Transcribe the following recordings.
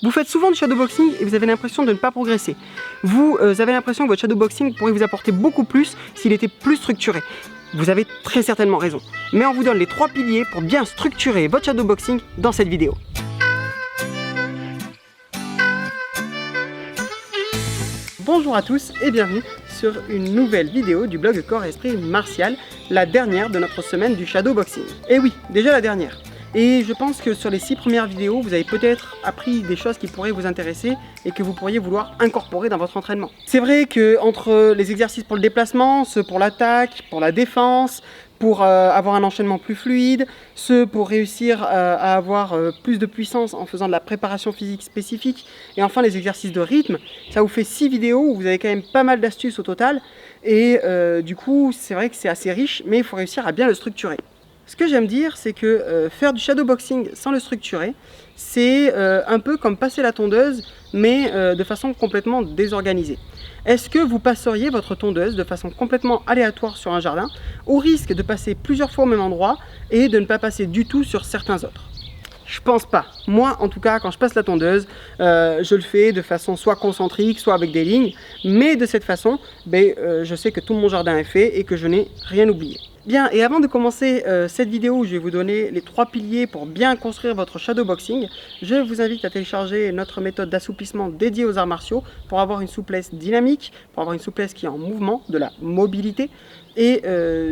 Vous faites souvent du shadowboxing et vous avez l'impression de ne pas progresser. Vous avez l'impression que votre shadowboxing pourrait vous apporter beaucoup plus s'il était plus structuré. Vous avez très certainement raison. Mais on vous donne les 3 piliers pour bien structurer votre shadowboxing dans cette vidéo. Bonjour à tous et bienvenue sur une nouvelle vidéo du blog Corps et Esprit Martial, la dernière de notre semaine du shadowboxing. Et oui, déjà la dernière. Et je pense que sur les 6 premières vidéos, vous avez peut-être appris des choses qui pourraient vous intéresser et que vous pourriez vouloir incorporer dans votre entraînement. C'est vrai que entre les exercices pour le déplacement, ceux pour l'attaque, pour la défense, pour avoir un enchaînement plus fluide, ceux pour réussir à avoir plus de puissance en faisant de la préparation physique spécifique, et enfin les exercices de rythme, ça vous fait 6 vidéos où vous avez quand même pas mal d'astuces au total, et du coup c'est vrai que c'est assez riche, mais il faut réussir à bien le structurer. Ce que j'aime dire, c'est que faire du shadowboxing sans le structurer, c'est un peu comme passer la tondeuse, mais de façon complètement désorganisée. Est-ce que vous passeriez votre tondeuse de façon complètement aléatoire sur un jardin, au risque de passer plusieurs fois au même endroit et de ne pas passer du tout sur certains autres? Je pense pas. Moi, en tout cas, quand je passe la tondeuse, je le fais de façon soit concentrique, soit avec des lignes, mais de cette façon, je sais que tout mon jardin est fait et que je n'ai rien oublié. Bien, et avant de commencer cette vidéo où je vais vous donner les 3 piliers pour bien construire votre shadowboxing, je vous invite à télécharger notre méthode d'assouplissement dédiée aux arts martiaux pour avoir une souplesse dynamique, pour avoir une souplesse qui est en mouvement, de la mobilité, et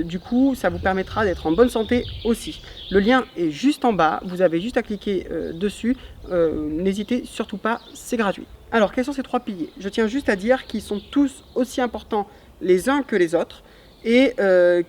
du coup ça vous permettra d'être en bonne santé aussi. Le lien est juste en bas, vous avez juste à cliquer dessus, n'hésitez surtout pas, c'est gratuit. Alors quels sont ces 3 piliers? Je tiens juste à dire qu'ils sont tous aussi importants les uns que les autres, et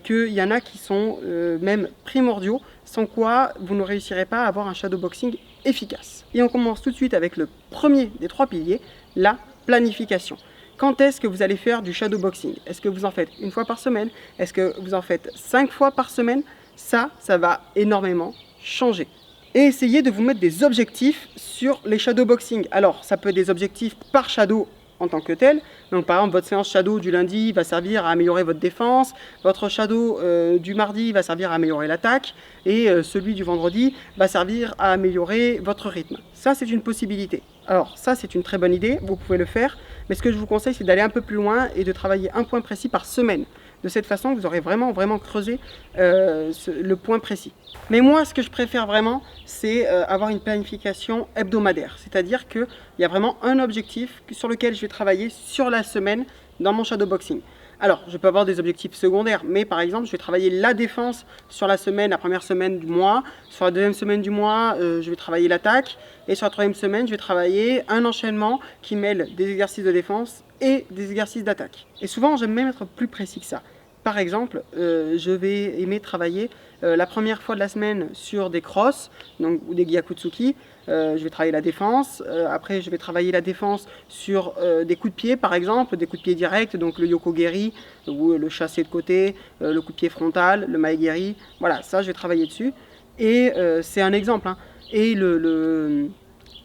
qu'il y en a qui sont même primordiaux, sans quoi vous ne réussirez pas à avoir un shadowboxing efficace. Et on commence tout de suite avec le premier des 3 piliers, la planification. Quand est-ce que vous allez faire du shadowboxing? Est-ce que vous en faites une fois par semaine? Est-ce que vous en faites 5 fois par semaine? Ça va énormément changer. Et essayez de vous mettre des objectifs sur les shadowboxing. Alors, ça peut être des objectifs par shadow en tant que tel. Donc par exemple, votre séance shadow du lundi va servir à améliorer votre défense, votre shadow du mardi va servir à améliorer l'attaque, et celui du vendredi va servir à améliorer votre rythme. Ça, c'est une possibilité. Alors ça, c'est une très bonne idée, vous pouvez le faire, mais ce que je vous conseille, c'est d'aller un peu plus loin et de travailler un point précis par semaine. De cette façon, vous aurez vraiment creusé le point précis. Mais moi, ce que je préfère vraiment, c'est avoir une planification hebdomadaire. C'est-à-dire qu'il y a vraiment un objectif sur lequel je vais travailler sur la semaine dans mon shadowboxing. Alors, je peux avoir des objectifs secondaires, mais par exemple, je vais travailler la défense sur la semaine, la première semaine du mois. Sur la deuxième semaine du mois, je vais travailler l'attaque. Et sur la troisième semaine, je vais travailler un enchaînement qui mêle des exercices de défense et des exercices d'attaque. Et souvent, j'aime même être plus précis que ça. Par exemple, je vais aimer travailler la première fois de la semaine sur des crosses, donc, ou des gyakutsuki. Je vais travailler la défense. Après, je vais travailler la défense sur des coups de pied, par exemple, des coups de pied directs, donc le yokogeri, ou le chassé de côté, le coup de pied frontal, le maegeri. Voilà, ça, je vais travailler dessus. Et c'est un exemple, hein. Et le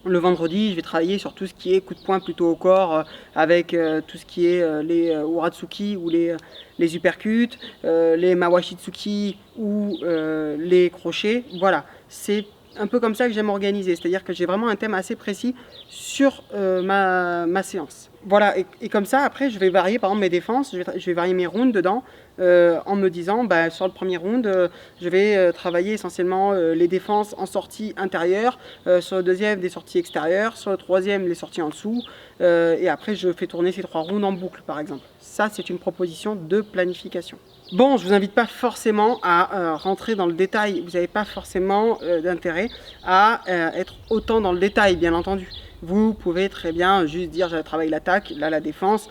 vendredi, je vais travailler sur tout ce qui est coup de poing plutôt au corps, avec tout ce qui est les uratsuki ou les uppercuts, les mawashitsuki ou les crochets. Voilà, c'est un peu comme ça que j'aime organiser, c'est-à-dire que j'ai vraiment un thème assez précis sur ma séance. Voilà, et comme ça, après, je vais varier par exemple mes défenses, je vais varier mes rounds dedans, en me disant, sur le premier round, je vais travailler essentiellement les défenses en sortie intérieure, sur le deuxième, des sorties extérieures, sur le troisième, les sorties en dessous, et après, je fais tourner ces 3 rounds en boucle, par exemple. Ça, c'est une proposition de planification. Bon, je ne vous invite pas forcément à rentrer dans le détail, vous n'avez pas forcément d'intérêt à être autant dans le détail, bien entendu. Vous pouvez très bien juste dire, je travaille l'attaque, là la défense.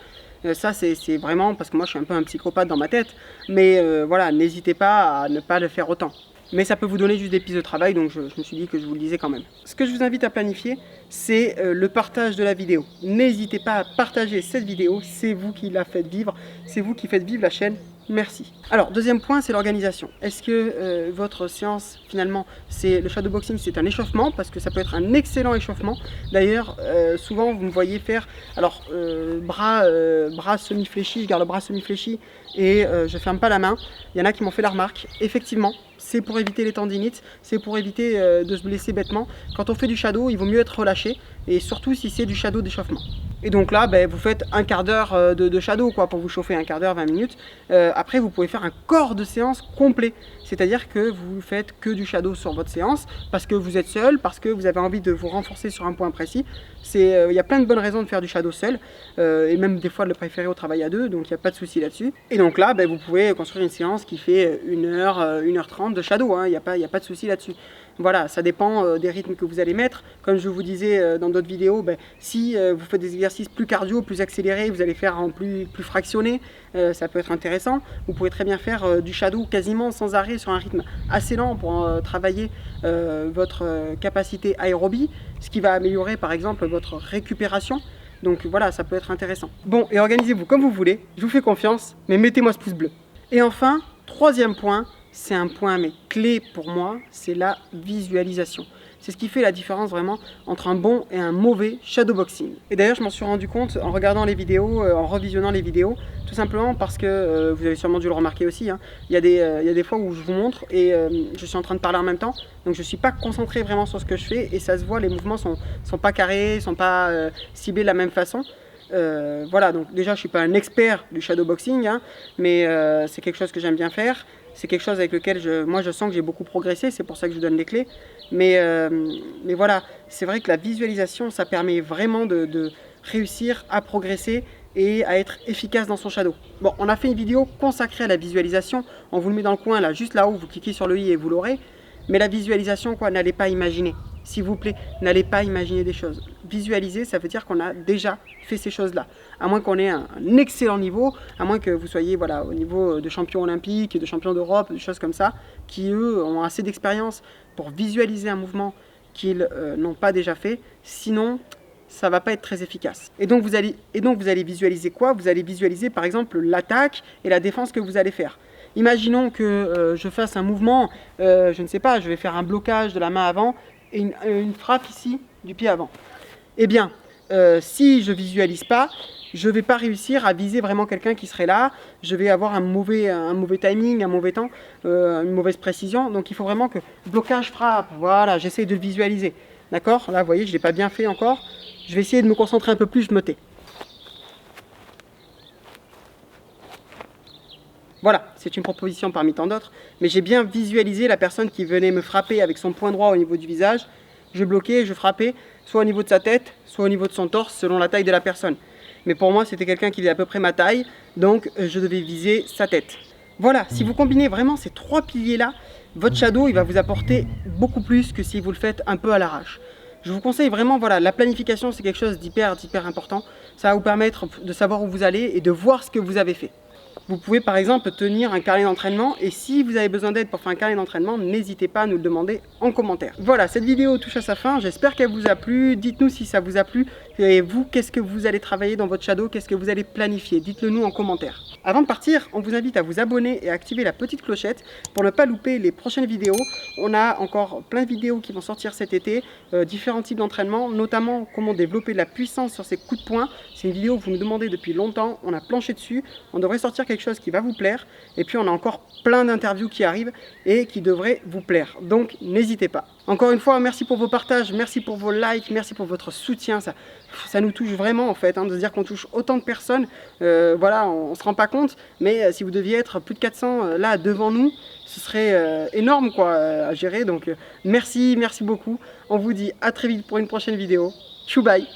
Ça, c'est vraiment parce que moi, je suis un peu un psychopathe dans ma tête. Mais voilà, n'hésitez pas à ne pas le faire autant. Mais ça peut vous donner juste des pistes de travail, donc je me suis dit que je vous le disais quand même. Ce que je vous invite à planifier, c'est le partage de la vidéo. N'hésitez pas à partager cette vidéo, c'est vous qui la faites vivre, c'est vous qui faites vivre la chaîne merci. Alors, deuxième point, c'est l'organisation. Est-ce que votre séance, finalement, c'est le shadowboxing, c'est un échauffement? Parce que ça peut être un excellent échauffement. D'ailleurs, souvent, vous me voyez faire, alors, bras semi-fléchis, je garde le bras semi-fléchi et je ferme pas la main. Il y en a qui m'ont fait la remarque. Effectivement, c'est pour éviter les tendinites, c'est pour éviter de se blesser bêtement. Quand on fait du shadow, il vaut mieux être relâché, et surtout si c'est du shadow d'échauffement. Et donc là, vous faites un quart d'heure de shadow quoi, pour vous chauffer, un quart d'heure, 20 minutes. Après, vous pouvez faire un corps de séance complet. C'est-à-dire que vous faites que du shadow sur votre séance, parce que vous êtes seul, parce que vous avez envie de vous renforcer sur un point précis. Il y a plein de bonnes raisons de faire du shadow seul, et même des fois de le préférer au travail à deux, donc il n'y a pas de souci là-dessus. Et donc là, vous pouvez construire une séance qui fait 1 heure, 1h30 de shadow, hein, il n'y a pas de souci là-dessus. Voilà, ça dépend des rythmes que vous allez mettre. Comme je vous disais dans d'autres vidéos, si vous faites des exercices plus cardio, plus accélérés, vous allez faire en plus fractionné, ça peut être intéressant. Vous pouvez très bien faire du shadow quasiment sans arrêt sur un rythme assez lent pour travailler votre capacité aérobie, ce qui va améliorer par exemple votre récupération. Donc voilà, ça peut être intéressant. Bon, et organisez-vous comme vous voulez, je vous fais confiance, mais mettez-moi ce pouce bleu. Et enfin, troisième point, c'est un point mais clé pour moi, c'est la visualisation. C'est ce qui fait la différence vraiment entre un bon et un mauvais shadowboxing. Et d'ailleurs, je m'en suis rendu compte en regardant les vidéos, en revisionnant les vidéos, tout simplement parce que, vous avez sûrement dû le remarquer aussi, hein, il y a des fois où je vous montre et je suis en train de parler en même temps, donc je ne suis pas concentré vraiment sur ce que je fais et ça se voit, les mouvements sont pas carrés, sont pas ciblés de la même façon. Voilà, donc déjà je ne suis pas un expert du shadowboxing, hein, mais c'est quelque chose que j'aime bien faire. C'est quelque chose avec lequel moi je sens que j'ai beaucoup progressé, c'est pour ça que je donne les clés. Mais voilà, c'est vrai que la visualisation, ça permet vraiment de réussir à progresser et à être efficace dans son shadow. Bon, on a fait une vidéo consacrée à la visualisation, on vous le met dans le coin là, juste là-haut, vous cliquez sur le i et vous l'aurez. Mais la visualisation, quoi, n'allez pas imaginer. S'il vous plaît, n'allez pas imaginer des choses. Visualiser, ça veut dire qu'on a déjà fait ces choses-là. À moins qu'on ait un excellent niveau, à moins que vous soyez voilà, au niveau de champion olympique, de champion d'Europe, des choses comme ça, qui eux ont assez d'expérience pour visualiser un mouvement qu'ils n'ont pas déjà fait. Sinon, ça ne va pas être très efficace. Et donc vous allez visualiser quoi? Vous allez visualiser par exemple l'attaque et la défense que vous allez faire. Imaginons que je fasse un mouvement, je ne sais pas, je vais faire un blocage de la main avant et une frappe ici du pied avant. Eh bien, si je ne visualise pas, je ne vais pas réussir à viser vraiment quelqu'un qui serait là. Je vais avoir un mauvais timing, un mauvais temps, une mauvaise précision. Donc il faut vraiment que blocage, frappe, voilà, j'essaie de le visualiser. D'accord? Là, vous voyez, je ne l'ai pas bien fait encore. Je vais essayer de me concentrer un peu plus, je me tais. Voilà, c'est une proposition parmi tant d'autres, mais j'ai bien visualisé la personne qui venait me frapper avec son poing droit au niveau du visage. Je bloquais, je frappais, soit au niveau de sa tête, soit au niveau de son torse, selon la taille de la personne. Mais pour moi, c'était quelqu'un qui faisait à peu près ma taille, donc je devais viser sa tête. Voilà, si vous combinez vraiment ces trois piliers-là, votre shadow, il va vous apporter beaucoup plus que si vous le faites un peu à l'arrache. Je vous conseille vraiment, voilà, la planification, c'est quelque chose d'hyper important. Ça va vous permettre de savoir où vous allez et de voir ce que vous avez fait. Vous pouvez par exemple tenir un carnet d'entraînement et si vous avez besoin d'aide pour faire un carnet d'entraînement, n'hésitez pas à nous le demander en commentaire. Voilà, cette vidéo touche à sa fin, j'espère qu'elle vous a plu. Dites-nous si ça vous a plu et vous, qu'est-ce que vous allez travailler dans votre shadow, qu'est-ce que vous allez planifier, dites-le nous en commentaire. Avant de partir, on vous invite à vous abonner et à activer la petite clochette pour ne pas louper les prochaines vidéos. On a encore plein de vidéos qui vont sortir cet été, différents types d'entraînement, notamment comment développer de la puissance sur ses coups de poing. C'est une vidéo que vous nous demandez depuis longtemps, on a planché dessus, on devrait sortir quelque chose qui va vous plaire. Et puis on a encore plein d'interviews qui arrivent et qui devraient vous plaire. Donc n'hésitez pas. Encore une fois, merci pour vos partages, merci pour vos likes, merci pour votre soutien. Ça nous touche vraiment en fait, de se dire qu'on touche autant de personnes. Voilà, on ne se rend pas compte, mais si vous deviez être plus de 400 là devant nous, ce serait énorme quoi à gérer. Donc merci beaucoup. On vous dit à très vite pour une prochaine vidéo. Tchou bye.